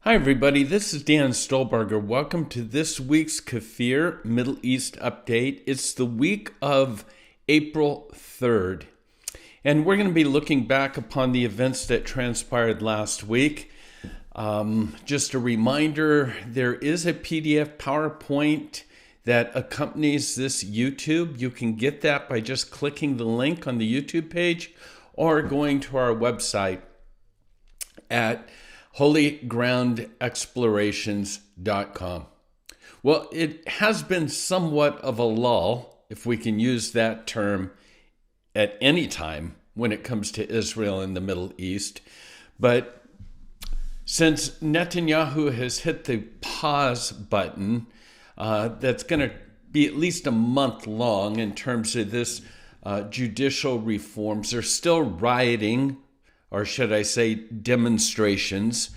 Hi, everybody. This is Dan Stolberger. Welcome to this week's KFIR Middle East Update. It's the week of April 3rd, and we're going to be looking back upon the events that transpired last week. Just a reminder, there is a PDF PowerPoint that accompanies this YouTube. You can get that by just clicking the link on the YouTube page or going to our website at holygroundexplorations.com. Well, it has been somewhat of a lull, if we can use that term, at any time when it comes to Israel and the Middle East. But since Netanyahu has hit the pause button, that's going to be at least a month long in terms of this judicial reforms. They're still rioting, or should I say demonstrations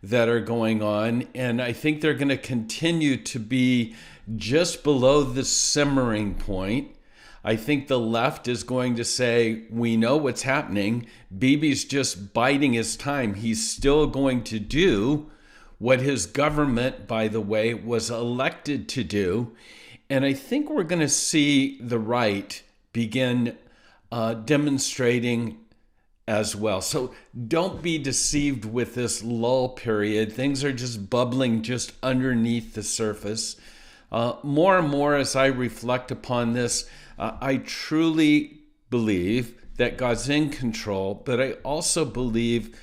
that are going on. And I think they're going to continue to be just below the simmering point. I think the left is going to say, we know what's happening. Bibi's just biding his time. He's still going to do what his government, by the way, was elected to do. And I think we're going to see the right begin demonstrating as well. So don't be deceived with this lull period. Things are just bubbling just underneath the surface. More and more as I reflect upon this, I truly believe that God's in control, but I also believe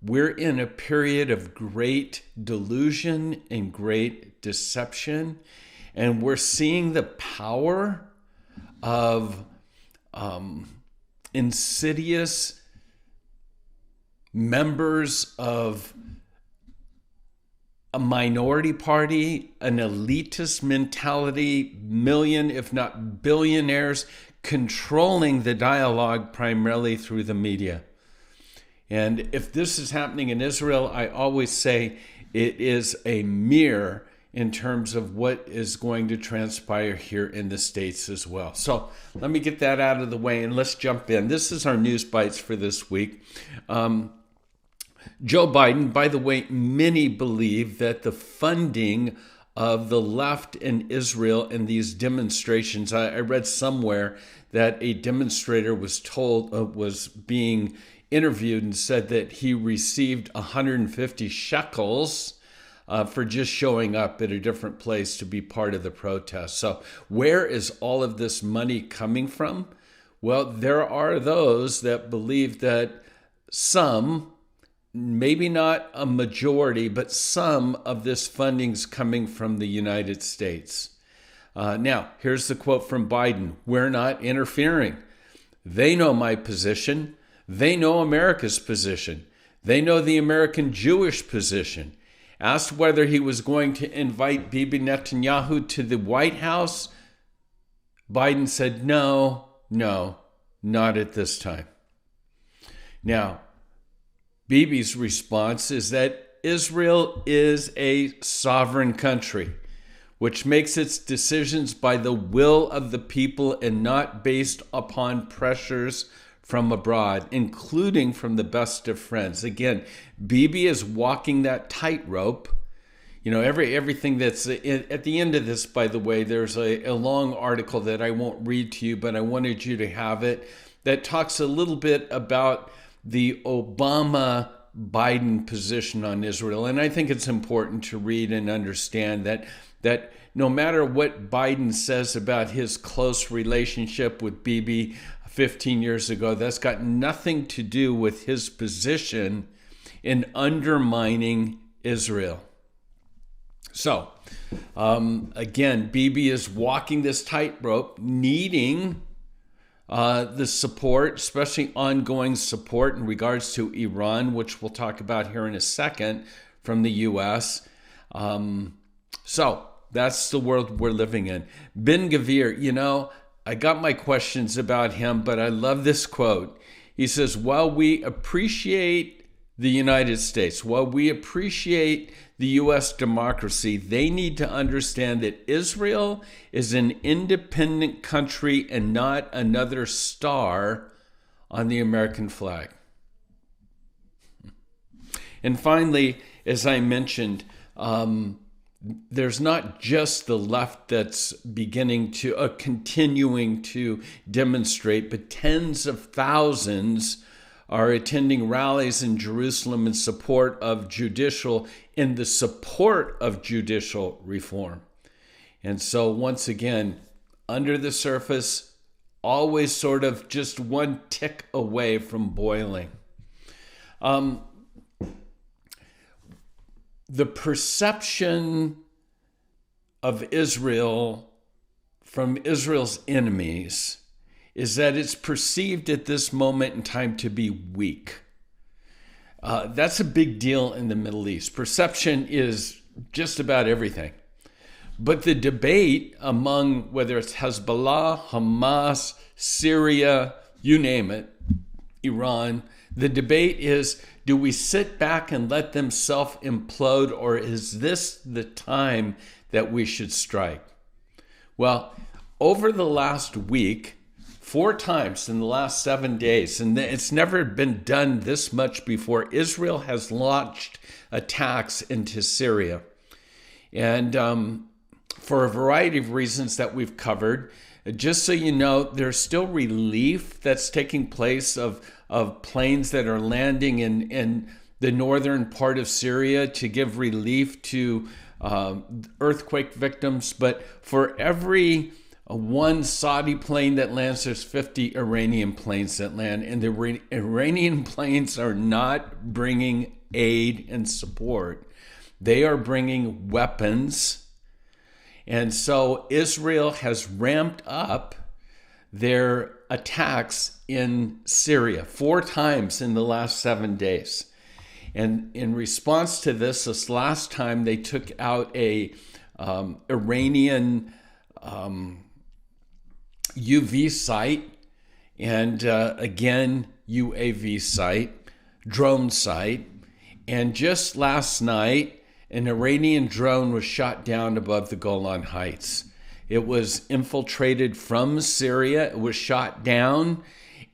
we're in a period of great delusion and great deception, and we're seeing the power of insidious members of a minority party, an elitist mentality, million, if not billionaires, controlling the dialogue primarily through the media. And if this is happening in Israel, I always say it is a mirror in terms of what is going to transpire here in the States as well. So let me get that out of the way and let's jump in. This is our news bites for this week. Joe Biden, by the way, many believe that the funding of the left in Israel in these demonstrations, I read somewhere that a demonstrator was being interviewed and said that he received 150 shekels for just showing up at a different place to be part of the protest. So where is all of this money coming from? Well, there are those that believe that some, maybe not a majority, but some of this funding's coming from the United States. Now, here's the quote from Biden. We're not interfering. They know my position. They know America's position. They know the American Jewish position. Asked whether he was going to invite Bibi Netanyahu to the White House, Biden said, no, not at this time. Now, Bibi's response is that Israel is a sovereign country, which makes its decisions by the will of the people and not based upon pressures from abroad, including from the best of friends. Again, Bibi is walking that tightrope. You know, everything that's at the end of this, by the way, there's a long article that I won't read to you, but I wanted you to have it, that talks a little bit about the Obama-Biden position on Israel. And I think it's important to read and understand that no matter what Biden says about his close relationship with Bibi 15 years ago, that's got nothing to do with his position in undermining Israel. So, again, Bibi is walking this tightrope, needing the support, especially ongoing support in regards to Iran, which we'll talk about here in a second, from the U.S. So that's the world we're living in. Ben Gvir, I got my questions about him, but I love this quote. He says, while we appreciate the United States, while we appreciate the U.S. democracy, they need to understand that Israel is an independent country and not another star on the American flag. And finally, as I mentioned, there's not just the left that's continuing to demonstrate, but tens of thousands are attending rallies in Jerusalem in the support of judicial reform. And so once again, under the surface, always sort of just one tick away from boiling. The perception of Israel from Israel's enemies is that it's perceived at this moment in time to be weak. That's a big deal in the Middle East. Perception is just about everything. But the debate among whether it's Hezbollah, Hamas, Syria, you name it, Iran, the debate is, do we sit back and let them self-implode, or is this the time that we should strike? Well, over the last week, 4 times in the last 7 days, and it's never been done this much before, Israel has launched attacks into Syria. And for a variety of reasons that we've covered, just so you know, there's still relief that's taking place of planes that are landing in the northern part of Syria to give relief to earthquake victims. But for every one Saudi plane that lands, there's 50 Iranian planes that land. And the Iranian planes are not bringing aid and support. They are bringing weapons. And so Israel has ramped up their attacks in Syria 4 times in the last 7 days. And in response to this last time, they took out a Iranian UV site, and again, UAV site, drone site. And just last night, an Iranian drone was shot down above the Golan Heights. It was infiltrated from Syria. It was shot down.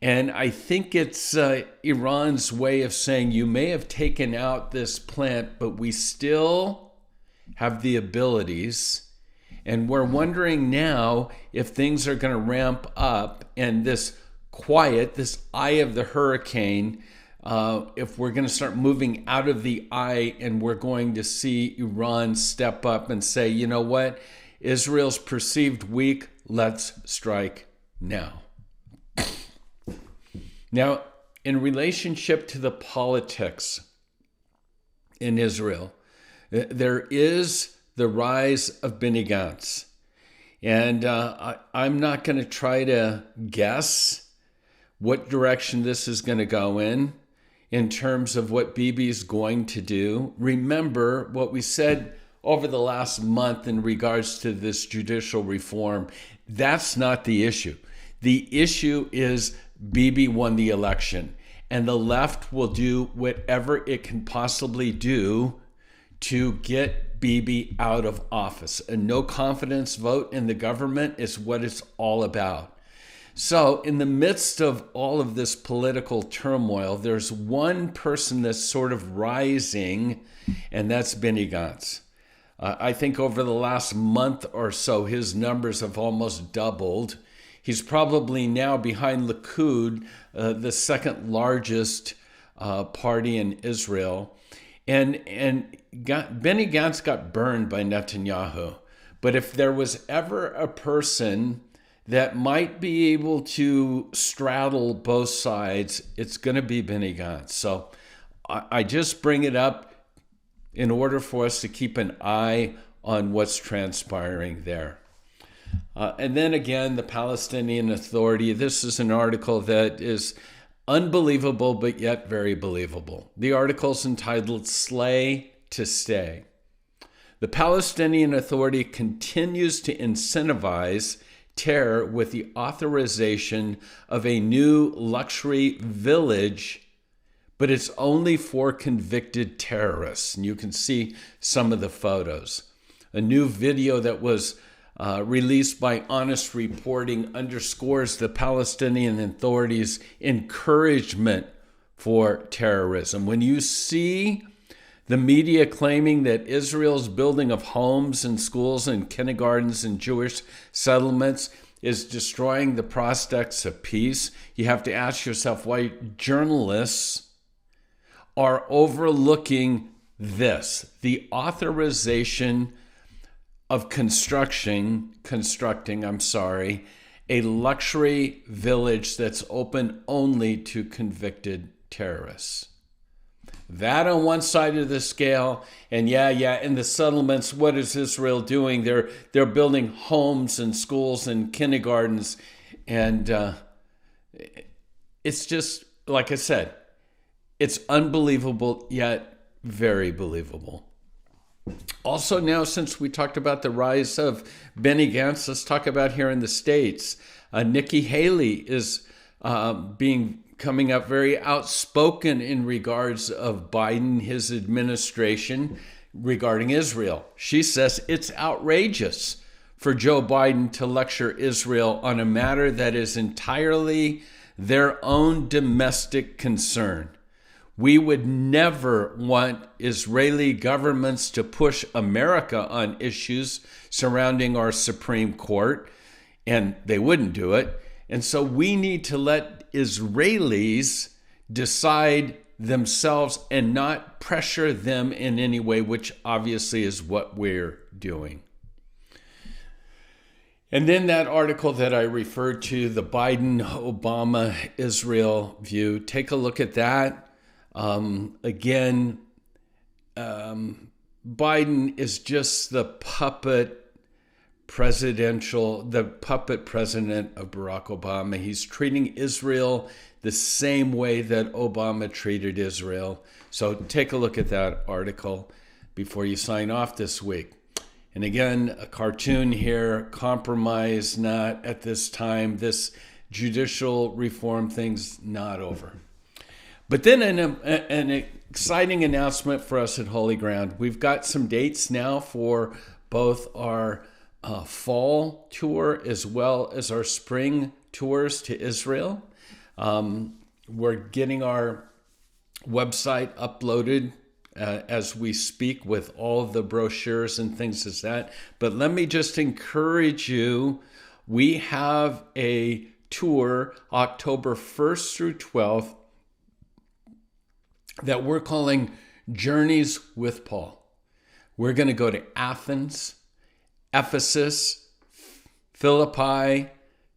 And I think it's Iran's way of saying, you may have taken out this plant, but we still have the abilities. And we're wondering now if things are going to ramp up, and this eye of the hurricane, if we're going to start moving out of the eye, and we're going to see Iran step up and say, you know what, Israel's perceived weak, let's strike now. Now, in relationship to the politics in Israel, there is the rise of Benny Gantz. And I'm not going to try to guess what direction this is going to go in terms of what Bibi's going to do. Remember what we said over the last month in regards to this judicial reform. That's not the issue. The issue is Bibi won the election, and the left will do whatever it can possibly do to get Bibi out of office. A no confidence vote in the government is what it's all about. So in the midst of all of this political turmoil, there's one person that's sort of rising, and that's Benny Gantz. I think over the last month or so, his numbers have almost doubled. He's probably now behind Likud, the second largest party in Israel. And Benny Gantz got burned by Netanyahu. But if there was ever a person that might be able to straddle both sides, it's going to be Benny Gantz. So I just bring it up in order for us to keep an eye on what's transpiring there. And then again, the Palestinian Authority. This is an article that is unbelievable, but yet very believable. The article's entitled Slay to Stay. The Palestinian Authority continues to incentivize terror with the authorization of a new luxury village, but it's only for convicted terrorists. And you can see some of the photos. A new video that was released by Honest Reporting underscores the Palestinian Authority's encouragement for terrorism. When you see The media claiming that Israel's building of homes and schools and kindergartens and Jewish settlements is destroying the prospects of peace. You have to ask yourself why journalists are overlooking this, the authorization of constructing, a luxury village that's open only to convicted terrorists. That on one side of the scale, and in the settlements, what is Israel doing? They're building homes and schools and kindergartens, and it's just, like I said, it's unbelievable, yet very believable. Also now, since we talked about the rise of Benny Gantz, let's talk about here in the States. Nikki Haley is coming up very outspoken in regards of Biden, his administration, regarding Israel. She says it's outrageous for Joe Biden to lecture Israel on a matter that is entirely their own domestic concern. We would never want Israeli governments to push America on issues surrounding our Supreme Court, and they wouldn't do it. And so we need to let Israelis decide themselves and not pressure them in any way, which obviously is what we're doing. And then that article that I referred to, the Biden-Obama-Israel view, take a look at that. Biden is just the puppet president of Barack Obama. He's treating Israel the same way that Obama treated Israel. So take a look at that article before you sign off this week. And again, a cartoon here, compromise not at this time. This judicial reform thing's not over. But then an exciting announcement for us at Holy Ground. We've got some dates now for both our fall tour as well as our spring tours to Israel. We're getting our website uploaded as we speak with all of the brochures and things as that. But let me just encourage you, we have a tour October 1st through 12th that we're calling Journeys with Paul. We're going to go to Athens, Ephesus, Philippi,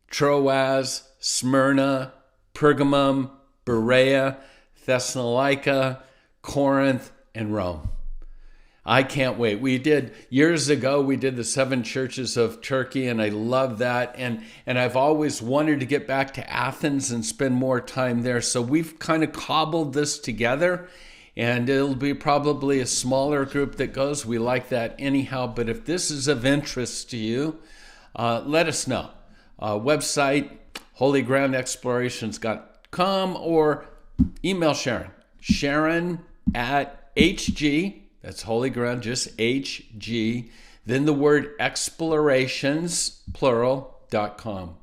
Troas, Smyrna, Pergamum, Berea, Thessalonica, Corinth, and Rome. I can't wait. Years ago, we did the 7 churches of Turkey, and I love that. And I've always wanted to get back to Athens and spend more time there. So we've kind of cobbled this together, and it'll be probably a smaller group that goes. We like that anyhow. But if this is of interest to you, let us know. Website, holygroundexplorations.com, or email Sharon. Sharon at HG. That's Holy Ground, just HG, then the word explorations, plural.com.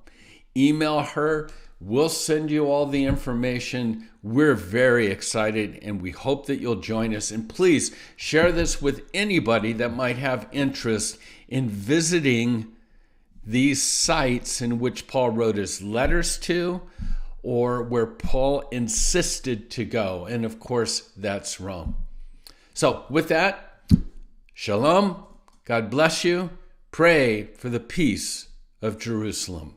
Email her. We'll send you all the information. We're very excited, and we hope that you'll join us. And please share this with anybody that might have interest in visiting these sites in which Paul wrote his letters to, or where Paul insisted to go. And of course, that's Rome. So with that, shalom, God bless you. Pray for the peace of Jerusalem.